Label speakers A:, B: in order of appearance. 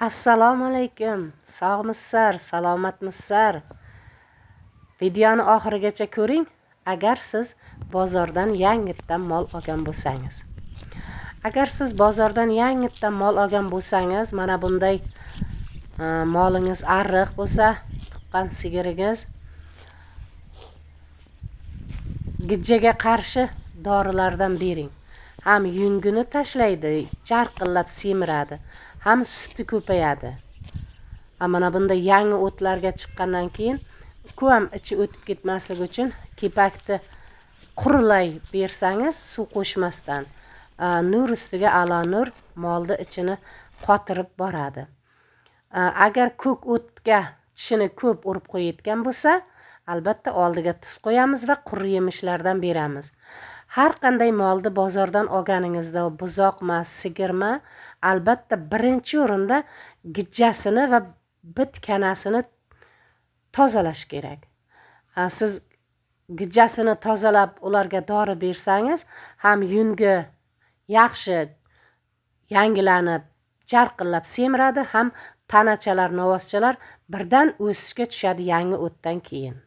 A: Assalomu alaykum. Sog'misizlar, salomatmisizlar? Videoni oxirigacha ko'ring, agar siz bozordan yangitdan mol olgan bo'lsangiz. Agar siz bozordan yangitdan mol olgan bo'lsangiz, mana bunday molingiz arriq bo'lsa, tuqqan sigiringiz gijjaga qarshi dorilardan bering. Ham yungini tashlaydi, jarqillab semiradi, ham suti ko'payadi. Mana bunda yangi o'tlarga chiqqandan keyin ko'm ichi o'tib ketmasligi uchun kepakni qurilay bersangiz, suv qo'shmasdan, nur ustiga a'lo nur molni ichini qotirib boradi. Agar ko'k o'tga tishini ko'p urib qo'yayotgan bo'lsa, albatta oldiga tuz qo'yamiz va quri yemishlardan beramiz. Har qanday molni bozordan olganingizda, buzoqma, sigirma, albatta birinchi o'rinda gijjasini va bit kanasini tozalash kerak. Siz gijjasini tozalab ularga dori bersangiz, ham yungi yaxshi yangilanib, jarqillab semiradi, ham tanachalar, novvoschalar birdan o'sishga tushadi yangi o'tdan keyin.